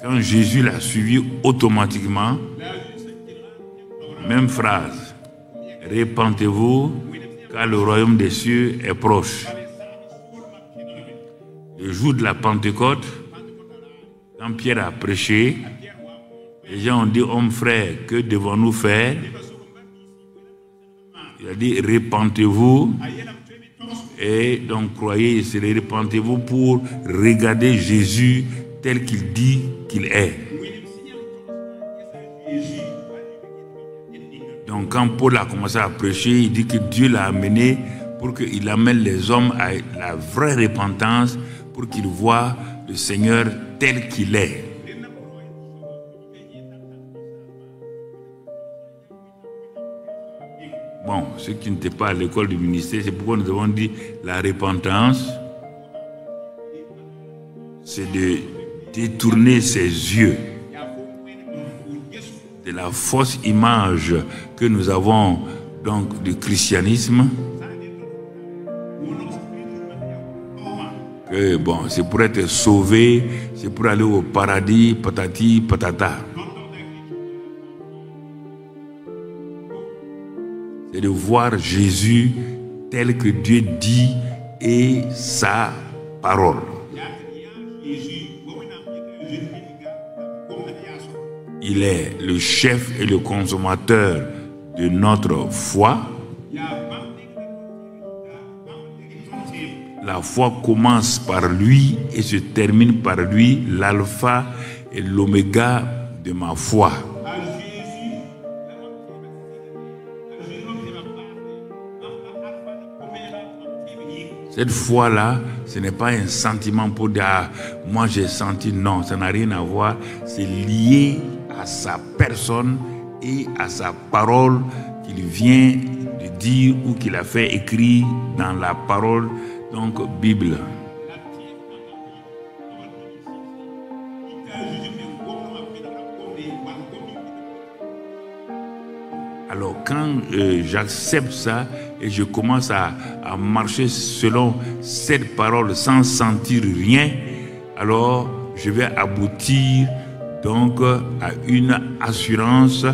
Quand Jésus l'a suivi automatiquement, même phrase. Répentez-vous, car le royaume des cieux est proche. Le jour de la Pentecôte, quand Pierre a prêché, les gens ont dit, homme frère, que devons-nous faire? Il a dit, répentez-vous. Et donc, croyez, répentez-vous pour regarder Jésus tel qu'il dit qu'il est. Donc, quand Paul a commencé à prêcher, il dit que Dieu l'a amené pour qu'il amène les hommes à la vraie repentance, pour qu'ils voient le Seigneur tel qu'il est. Bon, ceux qui n'étaient pas à l'école du ministère, c'est pourquoi nous avons dit la repentance, c'est de détourner ses yeux de la fausse image que nous avons donc du christianisme. Que bon, c'est pour être sauvé, c'est pour aller au paradis, patati, patata. C'est de voir Jésus tel que Dieu dit et sa parole. Il est le chef et le consommateur de notre foi. La foi commence par lui et se termine par lui, l'alpha et l'oméga de ma foi. Cette foi-là, ce n'est pas un sentiment pour dire ah, moi j'ai senti, non, ça n'a rien à voir. C'est lié à sa personne et à sa parole qu'il vient de dire ou qu'il a fait écrire dans la parole, donc Bible. Alors quand j'accepte ça et je commence à marcher selon cette parole sans sentir rien, alors je vais aboutir donc à une assurance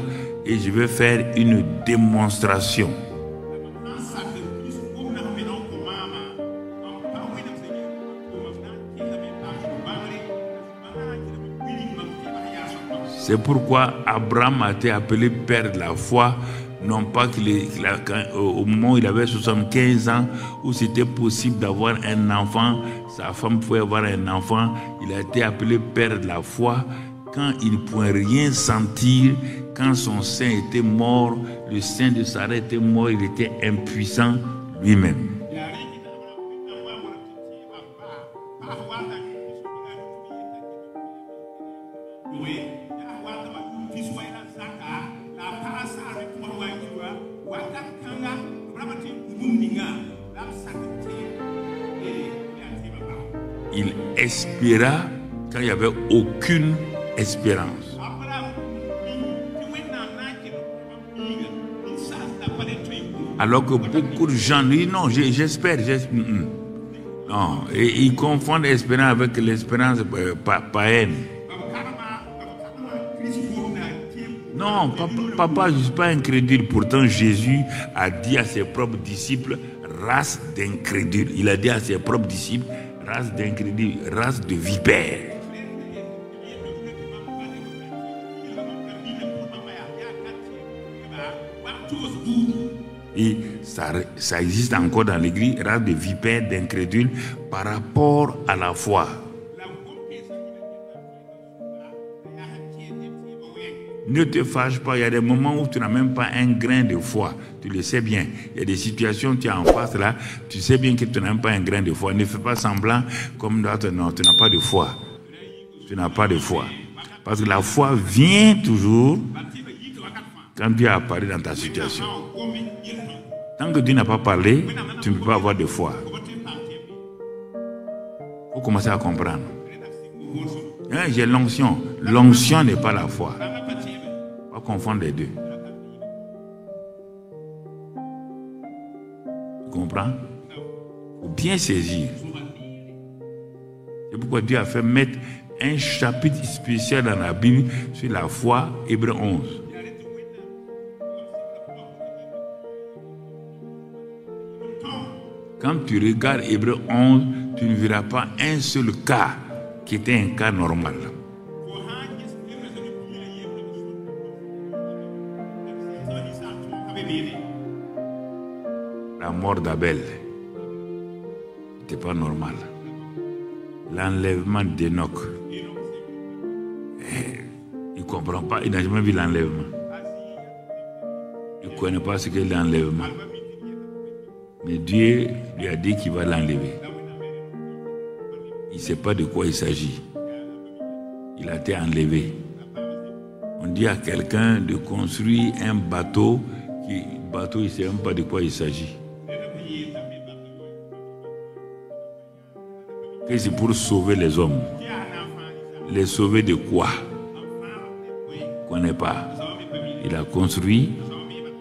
et je vais faire une démonstration. C'est pourquoi Abraham a été appelé père de la foi, non pas au moment où il avait 75 ans, où c'était possible d'avoir un enfant, sa femme pouvait avoir un enfant, il a été appelé père de la foi quand il ne pouvait rien sentir, quand son sein était mort, le sein de Sarah était mort, il était impuissant lui-même. Il espéra quand il n'y avait aucune espérance. Alors que beaucoup de gens disent non, j'espère. Non, et ils confondent l'espérance avec l'espérance païenne. Non, papa, je ne suis pas incrédule. Pourtant, Jésus a dit à ses propres disciples, race d'incrédules. Il a dit à ses propres disciples, race d'incrédules, race de vipères. Et ça existe encore dans l'église, race de vipères, d'incrédules, par rapport à la foi. Ne te fâche pas, il y a des moments où tu n'as même pas un grain de foi. Tu le sais bien. Il y a des situations, tu es en face là, tu sais bien que tu n'as même pas un grain de foi. Ne fais pas semblant comme d'autres. Non, tu n'as pas de foi. Tu n'as pas de foi. Parce que la foi vient toujours quand Dieu apparaît dans ta situation. Tant que Dieu n'a pas parlé, tu ne peux pas avoir de foi. Il faut commencer à comprendre. Hein, j'ai l'onction. L'onction n'est pas la foi. Pas confondre les deux. Tu comprends? Il faut bien saisir. C'est pourquoi Dieu a fait mettre un chapitre spécial dans la Bible sur la foi, Hébreux 11. Quand tu regardes Hébreux 11, tu ne verras pas un seul cas qui était un cas normal. La mort d'Abel n'était pas normal. L'enlèvement d'Enoch, il ne comprend pas, il n'a jamais vu l'enlèvement. Il ne connaît pas ce qu'est l'enlèvement. Mais Dieu lui a dit qu'il va l'enlever. Il ne sait pas de quoi il s'agit. Il a été enlevé. On dit à quelqu'un de construire un bateau, il ne sait même pas de quoi il s'agit. Et c'est pour sauver les hommes. Les sauver de quoi? On ne connaît pas. Il a construit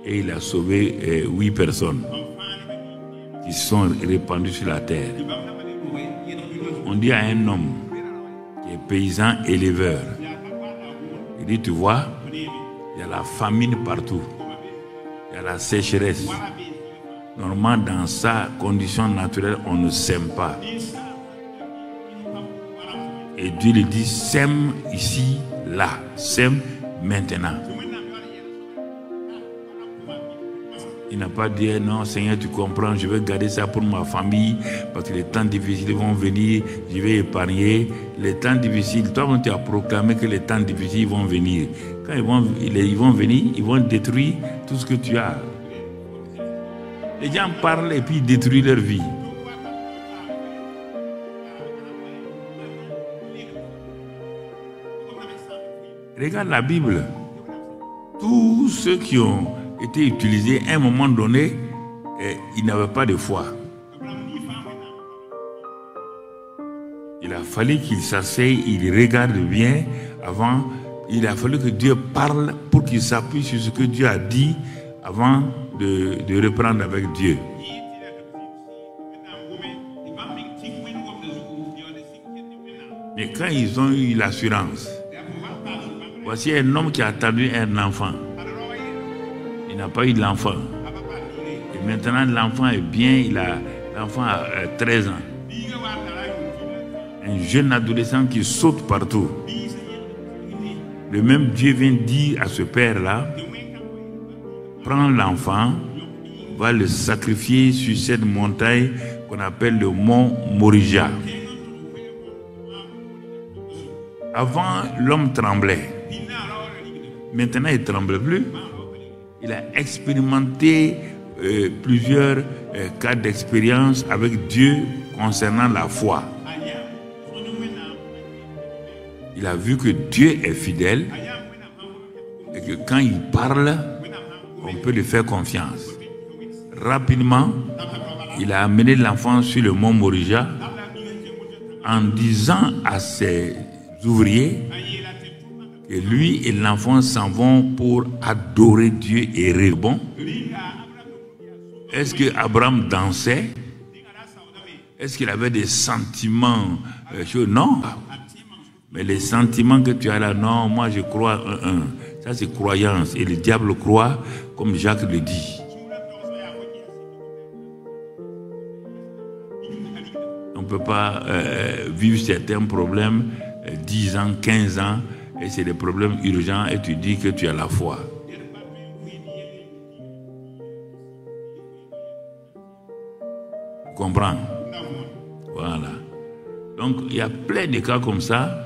et il a sauvé 8 personnes qui sont répandues sur la terre. On dit à un homme qui est paysan éleveur, il dit, tu vois, il y a la famine partout, il y a la sécheresse. Normalement, dans sa condition naturelle, on ne sème pas. Et Dieu lui dit, sème ici, là, sème maintenant. Il n'a pas dit, non Seigneur, tu comprends, je vais garder ça pour ma famille, parce que les temps difficiles vont venir, je vais épargner. Les temps difficiles, toi, tu as proclamé que les temps difficiles vont venir. Quand ils vont venir, ils vont détruire tout ce que tu as. Les gens parlent et puis ils détruisent leur vie. Regarde la Bible. Tous ceux qui ont été utilisés à un moment donné, ils n'avaient pas de foi. Il a fallu qu'ils s'asseyent, ils regardent bien avant. Il a fallu que Dieu parle pour qu'ils s'appuient sur ce que Dieu a dit avant de reprendre avec Dieu. Mais quand ils ont eu l'assurance, voici un homme qui a attendu un enfant. Il n'a pas eu l'enfant. Et maintenant, l'enfant est bien. L'enfant a 13 ans. Un jeune adolescent qui saute partout. Le même Dieu vient dire à ce père-là, prends l'enfant, va le sacrifier sur cette montagne qu'on appelle le mont Moriah. Avant, l'homme tremblait. Maintenant, il ne tremble plus. Il a expérimenté plusieurs cas d'expérience avec Dieu concernant la foi. Il a vu que Dieu est fidèle et que quand il parle, on peut lui faire confiance. Rapidement, il a amené l'enfant sur le mont Moriah en disant à ses ouvriers que lui et l'enfant s'en vont pour adorer Dieu et rire. Bon, est-ce que Abraham dansait? Est-ce qu'il avait des sentiments? Non. Mais les sentiments que tu as là, non, moi je crois Ça c'est croyance. Et le diable croit comme Jacques le dit. On ne peut pas vivre certains problèmes 10 ans, 15 ans, et c'est des problèmes urgents et tu dis que tu as la foi. Tu comprends? Voilà. Donc il y a plein de cas comme ça.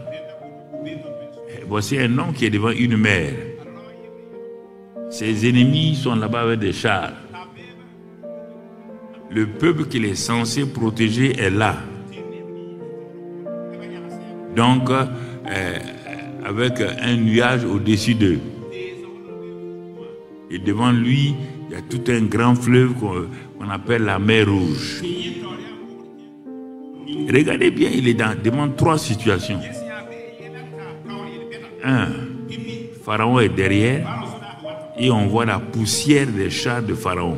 Voici un homme qui est devant une mer. Ses ennemis sont là-bas avec des chars. Le peuple qu'il est censé protéger est là. Donc, avec un nuage au-dessus d'eux. Et devant lui, il y a tout un grand fleuve qu'on appelle la mer Rouge. Regardez bien, il est devant 3 situations. 1, Pharaon est derrière et on voit la poussière des chars de Pharaon.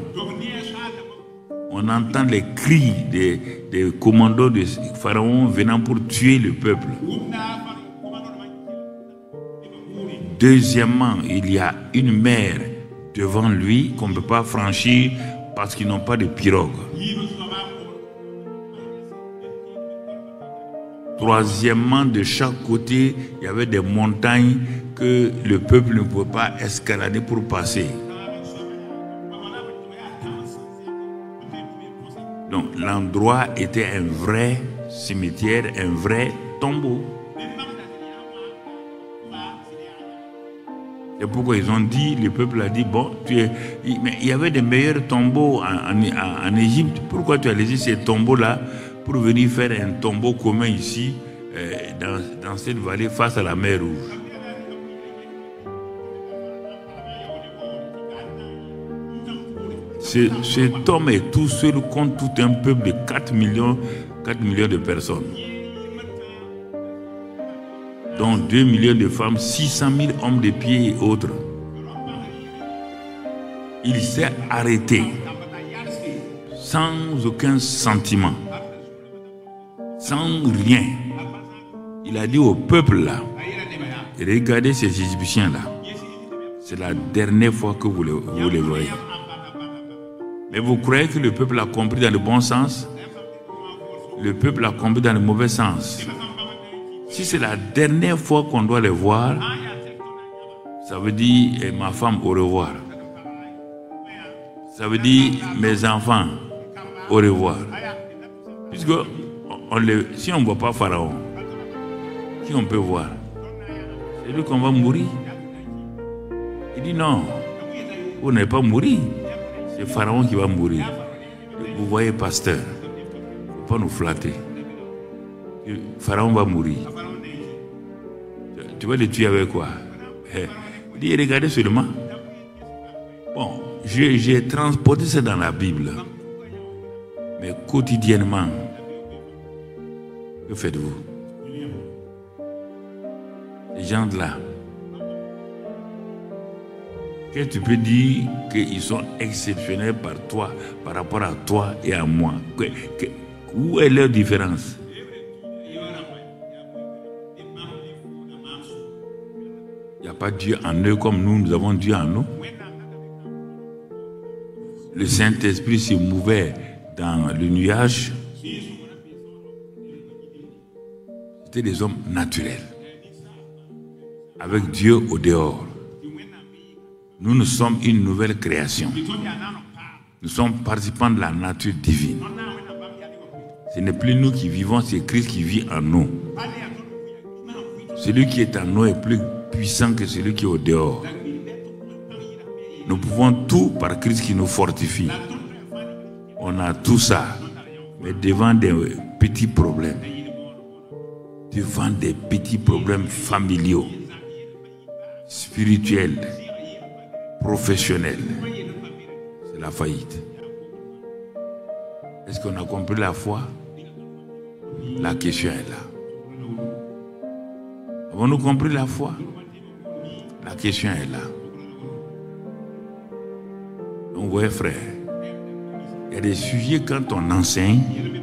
On entend les cris des commandos de Pharaon venant pour tuer le peuple. Deuxièmement, il y a une mer devant lui qu'on ne peut pas franchir parce qu'ils n'ont pas de pirogue. Troisièmement, de chaque côté, il y avait des montagnes que le peuple ne pouvait pas escalader pour passer. Donc l'endroit était un vrai cimetière, un vrai tombeau. C'est pourquoi ils ont dit, le peuple a dit, bon, mais il y avait des meilleurs tombeaux en Égypte. Pourquoi tu as laissé ces tombeaux-là pour venir faire un tombeau commun ici, dans cette vallée, face à la mer Rouge? Cet homme est tout seul contre tout un peuple de 4 millions de personnes. Dont 2 millions de femmes, 600 000 hommes de pied et autres. Il s'est arrêté sans aucun sentiment, sans rien. Il a dit au peuple là, regardez ces Égyptiens là, c'est la dernière fois que vous les voyez. Mais vous croyez que le peuple a compris dans le bon sens? Le peuple a compris dans le mauvais sens. Si c'est la dernière fois qu'on doit les voir, ça veut dire ma femme au revoir. Ça veut dire mes enfants au revoir. Puisque si on ne voit pas Pharaon, qui on peut voir? C'est lui qu'on va mourir. Il dit non, vous n'allez pas mourir. C'est Pharaon qui va mourir. Vous voyez, pasteur, il ne faut pas nous flatter. Pharaon va mourir. Tu vas le tuer avec quoi? Il dit, regardez seulement. Bon, j'ai transporté ça dans la Bible. Mais quotidiennement, que faites-vous? Ces gens-là, qu'est-ce que tu peux dire qu'ils sont exceptionnels par rapport à toi et à moi? Où est leur différence? Il n'y a pas Dieu en eux comme nous avons Dieu en nous. Le Saint-Esprit se mouvait dans le nuage. C'était des hommes naturels, avec Dieu au dehors. Nous sommes une nouvelle création. Nous sommes participants de la nature divine. Ce n'est plus nous qui vivons, c'est Christ qui vit en nous. Celui qui est en nous est plus puissant que celui qui est au dehors. Nous pouvons tout par Christ qui nous fortifie. On a tout ça, mais devant des petits problèmes, devant des petits problèmes familiaux, spirituels, professionnels, c'est la faillite. Est-ce qu'on a compris la foi? La question est là. Avons-nous compris la foi? La question est là. Donc, ouais, frère, il y a des sujets quand on enseigne, il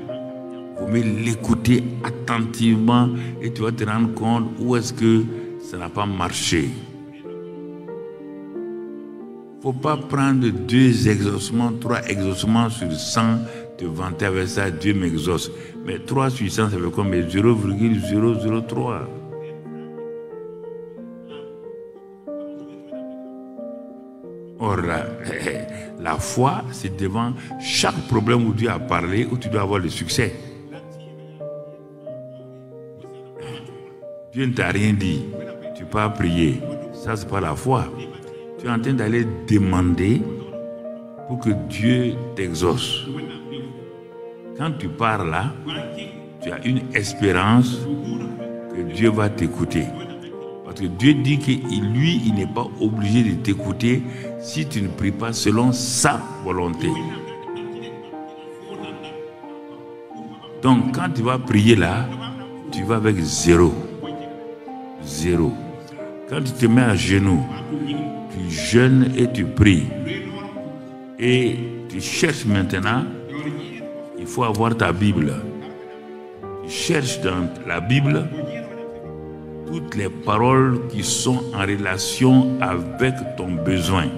faut mieux l'écouter attentivement et tu vas te rendre compte où est-ce que ça n'a pas marché. Il ne faut pas prendre 2 exaucements, 3 exaucements sur 100, te vanter avec ça, Dieu m'exauce. Mais 3 sur 100, ça fait combien? 0,003. Or, la foi, c'est devant chaque problème où Dieu a parlé, où tu dois avoir le succès. Dieu ne t'a rien dit. Tu peux pas prier. Ça, c'est pas la foi. Tu es en train d'aller demander pour que Dieu t'exauce. Quand tu pars là, tu as une espérance que Dieu va t'écouter. Parce que Dieu dit que lui, il n'est pas obligé de t'écouter si tu ne pries pas selon sa volonté. Donc, quand tu vas prier là, tu vas avec 0. 0. Quand tu te mets à genoux, tu jeûnes et tu pries. Et tu cherches maintenant, il faut avoir ta Bible. Tu cherches dans la Bible toutes les paroles qui sont en relation avec ton besoin.